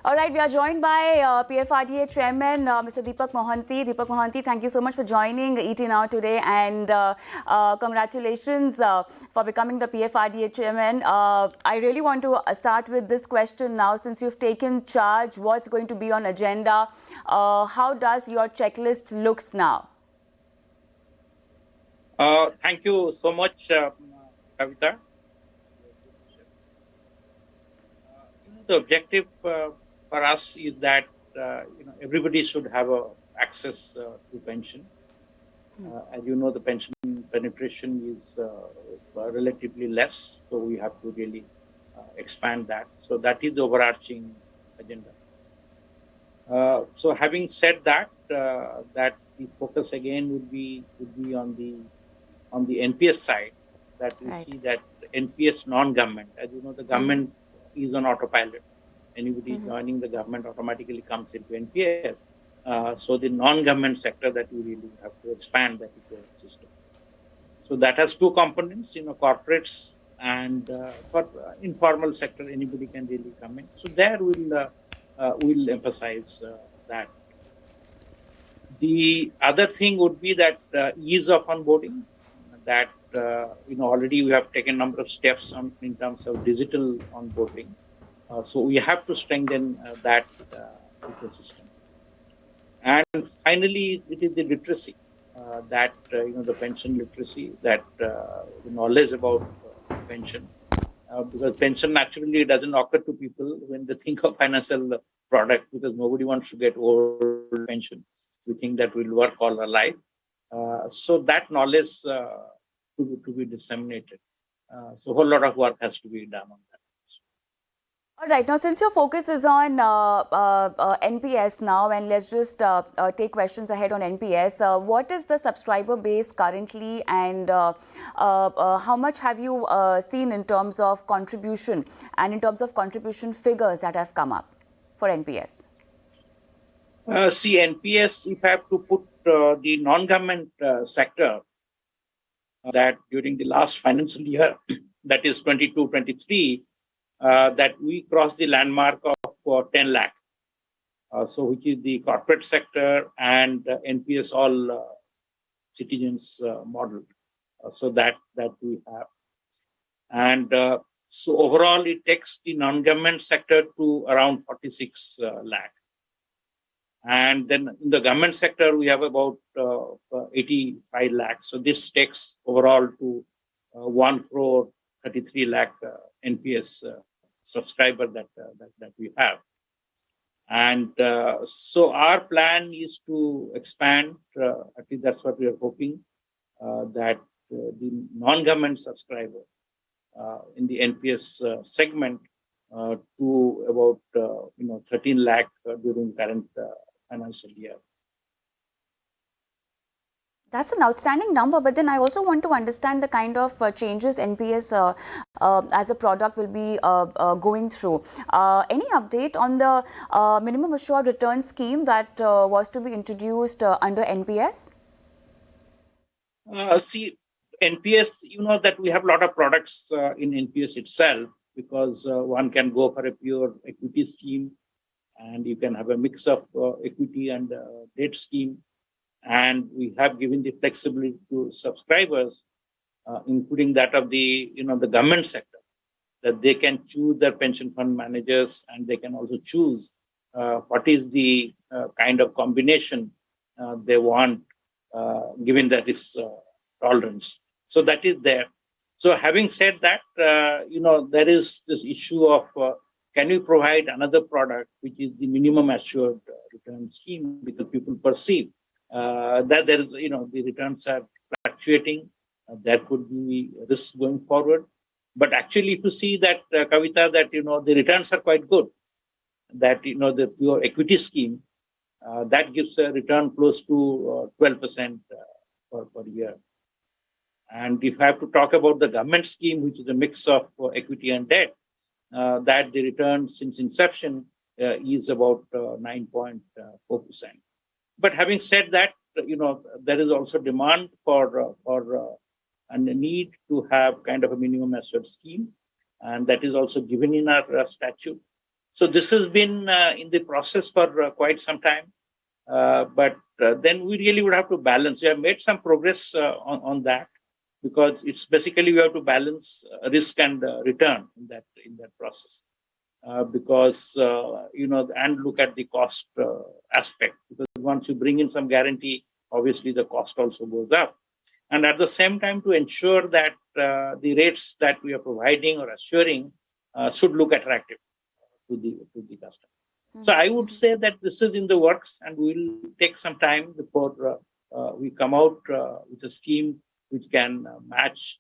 All right, we are joined by PFRDA Chairman Mr. Deepak Mohanty. Deepak Mohanty, thank you so much for joining ET Now today, and congratulations for becoming the PFRDA Chairman. I really want to start with this question now. Since you've taken charge, what's going to be on agenda? How does your checklist looks now? Thank you so much, Kavita. The objective for us is that everybody should have access to pension. As you know, the pension penetration is relatively less, so we have to really expand that. So that is the overarching agenda. So having said that, that the focus again would be on the NPS side. That we see that NPS non-government, as you know, the government is on autopilot. Anybody joining the government automatically comes into NPS. So the non-government sector that we really have to expand that ecosystem. So that has two components, corporates and for informal sector, anybody can really come in. So there we'll emphasize that. The other thing would be that ease of onboarding. That already we have taken a number of steps in terms of digital onboarding. So we have to strengthen that ecosystem. And finally, it is the literacy, that the pension literacy, that the knowledge about pension, because pension naturally doesn't occur to people when they think of financial product, because nobody wants to get old pension. We think that we'll work all our life. So that knowledge to be disseminated. So a whole lot of work has to be done on that. All right. Now, since your focus is on NPS now, and let's just take questions ahead on NPS. What is the subscriber base currently, and how much have you seen in terms of contribution and in terms of contribution figures that have come up for NPS? See, NPS, if I have to put the non-government sector, that during the last financial year, that is 22-23, that we crossed the landmark of 10 lakh. So which is the corporate sector and NPS all citizens model. So that we have. And so overall, it takes the non-government sector to around 46 lakh. And then in the government sector, we have about 85 lakhs. So this takes overall to 1 crore 33 lakh NPS subscriber that we have. And so our plan is to expand, at least that's what we are hoping, that the non-government subscriber in the NPS segment to about 13 lakh during current financial year. That's an outstanding number, but then I also want to understand the kind of changes NPS as a product will be going through. Any update on the minimum assured return scheme that was to be introduced under NPS? See, NPS, that we have a lot of products in NPS itself, because one can go for a pure equity scheme, and you can have a mix of equity and debt scheme. And we have given the flexibility to subscribers, including that of the government sector, that they can choose their pension fund managers, and they can also choose what is the kind of combination they want, given that is tolerance. So that is there. So having said that, there is this issue of can we provide another product, which is the minimum assured return scheme, because people perceive that there is, the returns are fluctuating. There could be risks going forward. But actually, if you see that, Kavita, that, the returns are quite good, that, the pure equity scheme, that gives a return close to 12% per year. And if I have to talk about the government scheme, which is a mix of equity and debt, that the return since inception is about 9.4%. But having said that, there is also demand for and a need to have kind of a minimum assured scheme, and that is also given in our statute. So this has been in the process for quite some time. But then we really would have to balance. We have made some progress on that, because it's basically we have to balance risk and return in that process. Because and look at the cost aspect, because once you bring in some guarantee, obviously the cost also goes up, and at the same time to ensure that the rates that we are providing or assuring should look attractive to the customer. So I would say that this is in the works, and we'll take some time before we come out with a scheme which can match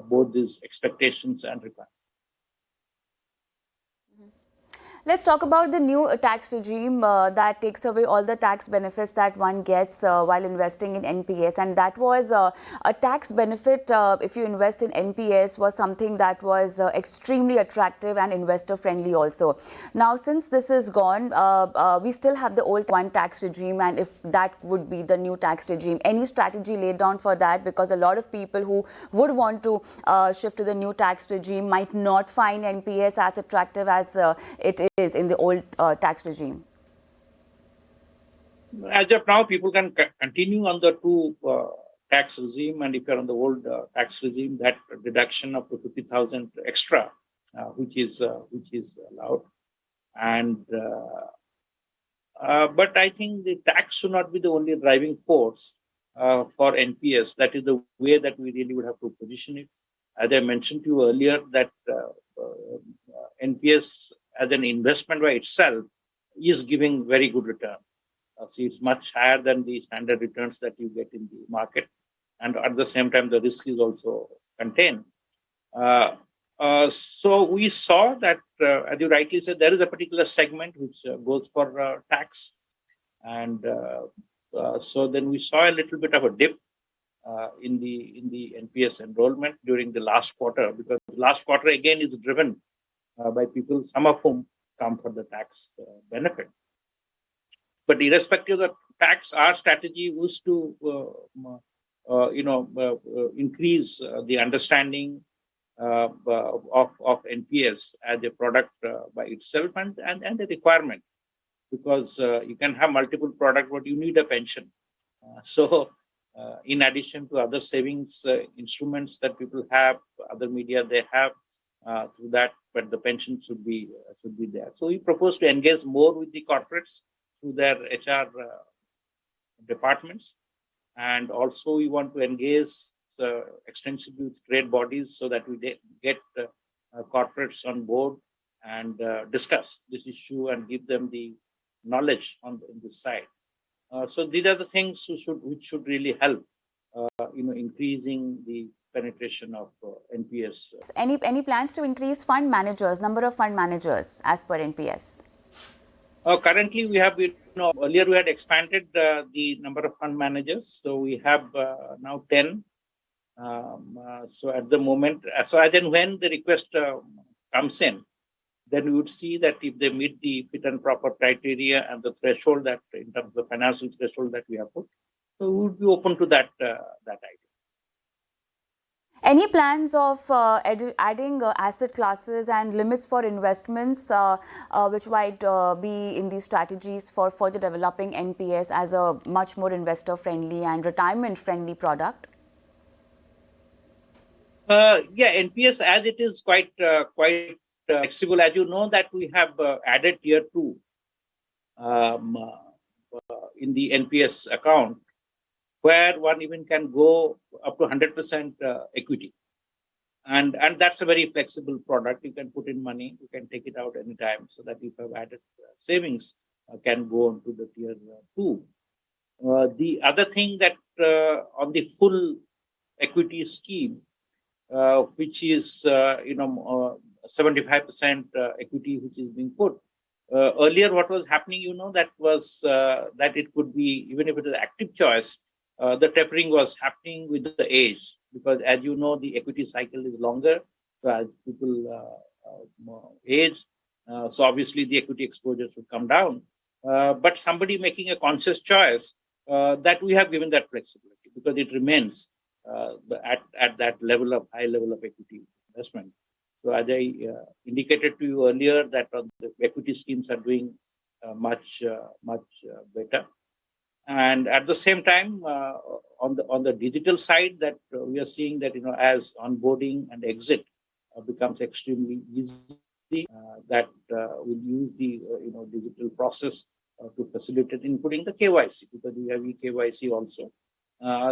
both these expectations and requirements. Let's talk about the new tax regime that takes away all the tax benefits that one gets while investing in NPS. And that was a tax benefit if you invest in NPS was something that was extremely attractive and investor friendly also. Now, since this is gone, we still have the old one tax regime, and if that would be the new tax regime, any strategy laid down for that? Because a lot of people who would want to shift to the new tax regime might not find NPS as attractive as it is in the old tax regime. As of now, people can continue on the two tax regime, and if you're on the old tax regime, that deduction up to 50,000 extra, which is allowed. And but I think the tax should not be the only driving force for NPS. That is the way that we really would have to position it. As I mentioned to you earlier, that NPS as an investment by itself is giving very good return. So it's much higher than the standard returns that you get in the market, and at the same time the risk is also contained. So we saw that, as you rightly said, there is a particular segment which goes for tax, and so then we saw a little bit of a dip in the NPS enrollment during the last quarter, because the last quarter again is driven by people, some of whom come for the tax benefit. But irrespective of the tax, our strategy was to increase the understanding of NPS as a product by itself and a requirement, because you can have multiple products, but you need a pension. So in addition to other savings instruments that people have, other media they have through that, but the pension should be there. So we propose to engage more with the corporates through their HR departments, and also we want to engage extensively with trade bodies so that we get corporates on board and discuss this issue and give them the knowledge on this side. So these are the things which should really help increasing the penetration of NPS. Any plans to increase fund managers, number of fund managers as per NPS? Currently, we have earlier we had expanded the number of fund managers, so we have now 10. So at the moment, so as and when the request comes in, then we would see that if they meet the fit and proper criteria and the threshold that in terms of the financial threshold that we have put, so we would be open to that idea. Any plans of adding asset classes and limits for investments, which might be in these strategies for further developing NPS as a much more investor-friendly and retirement-friendly product? NPS as it is quite flexible. As you know that we have added tier 2 in the NPS account, where one even can go up to 100% equity. And that's a very flexible product. You can put in money, you can take it out anytime, so that if you have added savings, can go on to the tier 2. The other thing that on the full equity scheme, which is 75% equity which is being put. Earlier, what was happening, that was that it could be, even if it is active choice, the tapering was happening with the age, because as you know, the equity cycle is longer. So as people age, so obviously the equity exposure should come down. But somebody making a conscious choice, that we have given that flexibility, because it remains at that high level of equity investment. So as I indicated to you earlier, that the equity schemes are doing much better. And at the same time, on the digital side, that we are seeing that as onboarding and exit becomes extremely easy, that we'll use the digital process to facilitate, including the KYC, because we have eKYC also.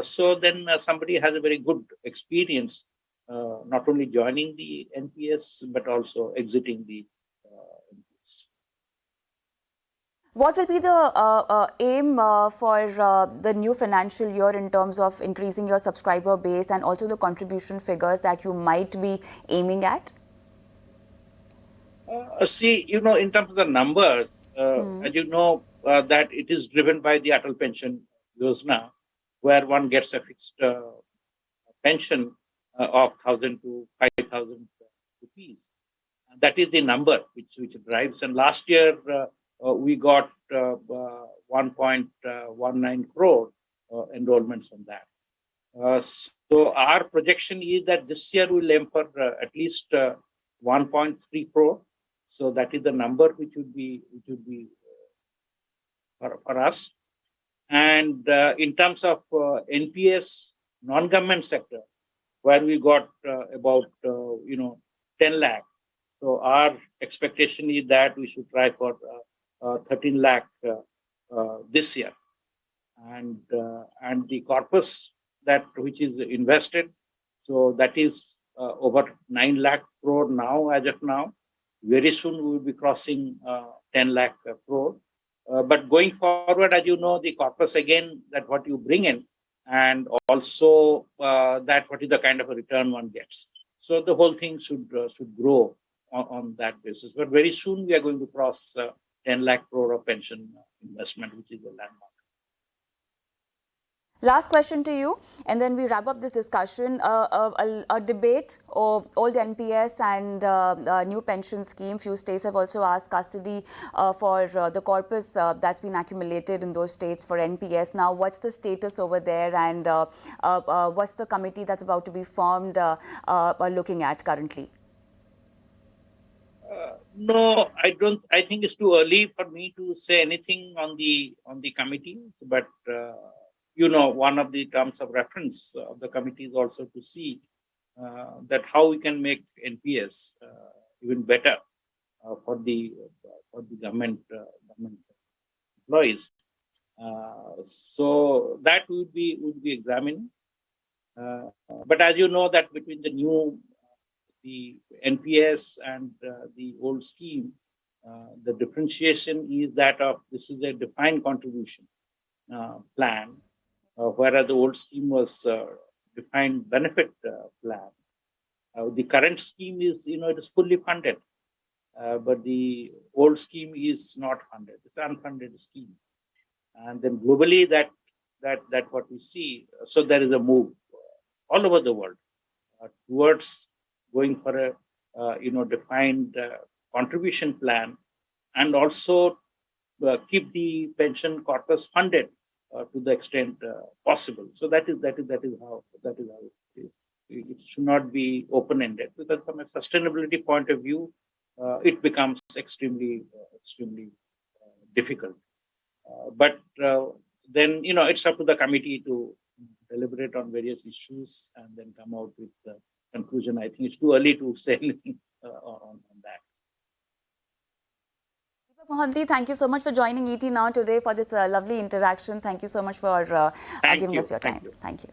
So then somebody has a very good experience, not only joining the NPS but also exiting the NPS. What will be the aim for the new financial year in terms of increasing your subscriber base and also the contribution figures that you might be aiming at? See, in terms of the numbers, as you know, that it is driven by the Atal Pension Yojana, where one gets a fixed pension of 1,000 to 5,000 rupees. And that is the number which drives. And last year, we got 1.19 crore enrollments on that. So our projection is that this year we'll aim for at least 1.3 crore. So that is the number which would be for us. And in terms of NPS, non-government sector, where we got about 10 lakh. So our expectation is that we should try for 13 lakh this year, and the corpus that which is invested, so that is over 9 lakh crore now as of now. Very soon we will be crossing 10 lakh crore. But going forward, as you know, the corpus again, that what you bring in, and also that what is the kind of a return one gets. So the whole thing should grow on that basis. But very soon we are going to cross 10 lakh crore of pension investment, which is a landmark. Last question to you, and then we wrap up this discussion. A debate of old NPS and new pension scheme. Few states have also asked custody for the corpus that's been accumulated in those states for NPS. Now, what's the status over there, and what's the committee that's about to be formed looking at currently? No, I don't. I think it's too early for me to say anything on the committee, but. One of the terms of reference of the committee is also to see that how we can make NPS even better for the government employees. So that would be examining. But as you know, that between the NPS and the old scheme, the differentiation is that of this is a defined contribution plan. Whereas the old scheme was defined benefit plan. The current scheme is, it is fully funded, but the old scheme is not funded. It's an unfunded scheme. And then globally, that what we see, so there is a move all over the world towards going for a defined contribution plan, and also keep the pension corpus funded to the extent possible. So that is how it is. It should not be open-ended, because from a sustainability point of view, it becomes extremely difficult. But then it's up to the committee to deliberate on various issues and then come out with the conclusion. I think it's too early to say anything on that. Deepak Mohanty, thank you so much for joining ET Now today for this lovely interaction. Thank you so much for giving us your time. Thank you. Thank you.